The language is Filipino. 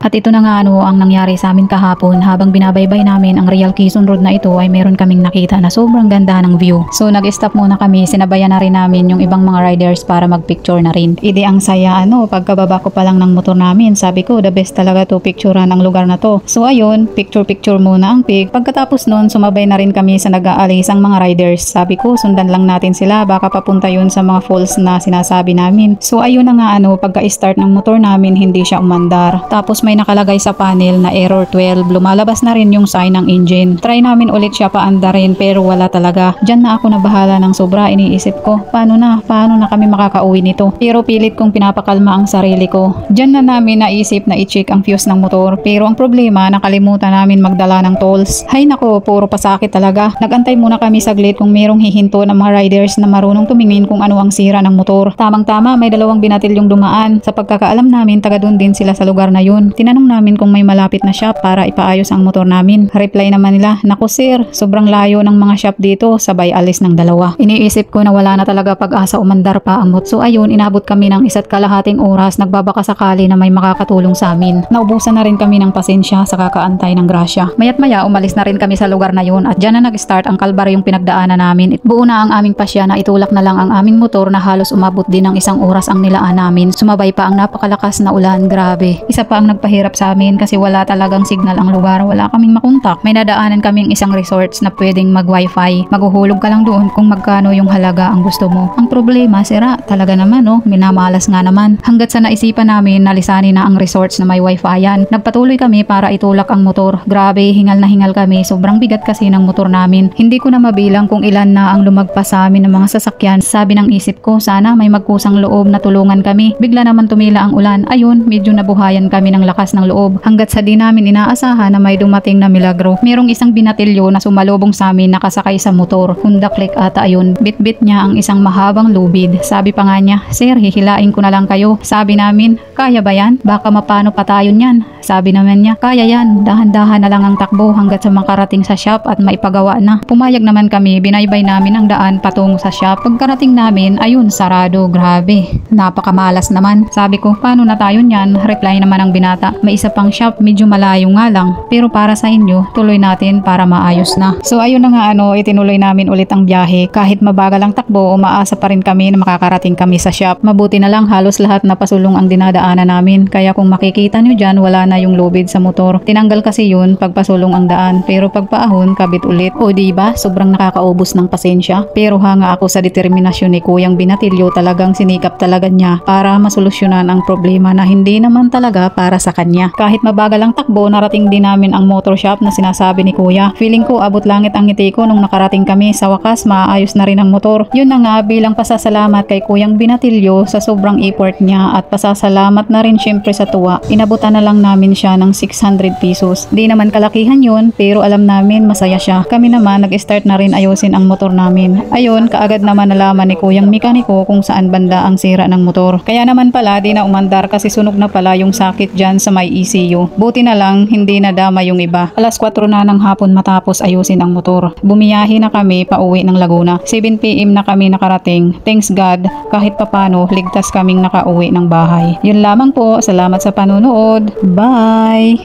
At ito na nga ang nangyari sa amin kahapon. Habang binabaybay namin ang Real Quezon Road na ito ay meron kaming nakita na sobrang ganda ng view. So nag-stop muna kami, sinabayan na rin namin yung ibang mga riders para magpicture na rin. Idi ang saya pagkababa ko pa lang ng motor namin, sabi ko the best talaga to picturean ang lugar na to. So ayun, picture muna ang pic. Pagkatapos nun, sumabay na rin kami sa nag-aalis ang mga riders. Sabi ko sundan lang natin sila, baka papunta yun sa mga falls na sinasabi namin. So ayun na nga pagka-start ng motor namin hindi siya umandar. Tapos may nakalagay sa panel na error 12. Lumalabas na rin yung sign ng engine. Try namin ulit siya paandarin pero wala talaga. Diyan na ako nabahala ng sobra. Iniisip ko, paano na kami makakauwi nito? Pero pilit kong pinapakalma ang sarili ko. Diyan na namin naisip na i-check ang fuse ng motor. Pero ang problema, nakalimutan namin magdala ng tools. Hay nako, puro pasakit talaga. Nagantay muna kami saglit kung merong hihinto ng mga riders na marunong tumingin kung ano ang sira ng motor. Tamang-tama, may dalawang binatilyong dumaan. Sa pagkakaalam namin, taga doon din sila sa lugar na yun. Tinanong namin kung may malapit na shop para ipaayos ang motor namin. Reply naman nila, naku sir, sobrang layo ng mga shop dito, sabay alis ng dalawa. Iniisip ko na wala na talaga pag-asa umandar pa ang motor. So ayun, inabot kami ng 1.5 oras, nagbabaka sakali na may makakatulong sa amin. Naubusan na rin kami ng pasensya sa kakaantay ng grasya. Mayat maya, umalis na rin kami sa lugar na yun at dyan na nag-start ang kalbaryong pinagdaanan namin. Buo na ang aming pasya na itulak na lang ang aming motor na halos umabot din ng 1 oras ang nilaan namin. Sumabay pa ang napakalakas na ulan, grabe. Isa pa ang nagpahirap sa amin kasi wala talagang signal ang lugar, wala kaming makontak. May nadaanan kaming isang resorts na pwedeng mag-wifi. Maghuhulog ka lang doon kung magkano yung halaga ang gusto mo. Ang problema, sira talaga naman minamalas nga naman. Hanggat sa naisipan namin nalisanin na ang resorts na may wifi yan. Nagpatuloy kami para itulak ang motor. Grabe, hingal na hingal kami. Sobrang bigat kasi ng motor namin. Hindi ko na mabilang kung ilan na ang lumagpas sa amin ng mga sasakyan. Sabi ng isip ko, sana may magkusang loob na tulungan kami. Bigla naman tumila ang ulan. Ayun, medyo nabuhayan kami ng lakas ng loob. Hanggat sa di namin inaasahan na may dumating na milagro. Merong isang binatilyo na sumalubong sa amin nakasakay sa motor. Honda Click ata ayun. Bit-bit niya ang isang mahabang lubid. Sabi pa nga niya, sir, hihilain ko na lang kayo. Sabi namin, kaya ba yan? Baka mapano pa tayo niyan. Sabi naman niya, kaya yan. Dahan-dahan na lang ang takbo hanggat sa makarating sa shop at maipagawa na. Pumayag naman kami, binaybay namin ang daan patungo sa shop. Pagkarating namin, ayun, sarado. Grabe. Napakamalas naman. Sabi ko, paano na tayo niyan? Reply naman ang binata, may isa pang shop, medyo malayo nga lang. Pero para sa inyo, tuloy natin para maayos na. So ayun na nga itinuloy namin ulit ang biyahe. Kahit mabagal ang takbo, umaasa pa rin kami na makakarating kami sa shop. Mabuti na lang halos lahat na pasulong ang dinadaanan namin. Kaya kung makikita nyo dyan, wala na yung lubid sa motor. Tinanggal kasi yun pagpasulong ang daan. Pero pagpaahon, kabit ulit. O diba, sobrang nakakaubos ng pasensya. Pero hanga ako sa determinasyon ni Kuyang Binatilyo, talagang sinikap talaga niya para masolusyonan ang problema na hindi naman talaga para sa kanya. Kahit mabagal ang takbo, narating din namin ang motor shop na sinasabi ni Kuya. Feeling ko abot langit ang ngiti ko nung nakarating kami. Sa wakas, maayos na rin ang motor. Yun na nga, bilang pasasalamat kay Kuyang Binatilyo sa sobrang effort niya at pasasalamat na rin syempre sa tuwa. Inabutan na lang namin siya ng 600 pesos. Di naman kalakihan yun, pero alam namin masaya siya. Kami naman nag-start na rin ayusin ang motor namin. Ayun, kaagad naman nalaman ni Kuyang Mekaniko kung saan banda ang sira ng motor. Kaya naman pala di na umandar kasi sunog na pala yung sakit dyan sa may ECU. Buti na lang hindi nadama yung iba. Alas 4 na ng hapon matapos ayusin ang motor. Bumiyahe na kami pauwi ng Laguna. 7 PM na kami nakarating. Thanks God, kahit papano ligtas kaming nakauwi ng bahay. Yun lamang po. Salamat sa panonood. Bye!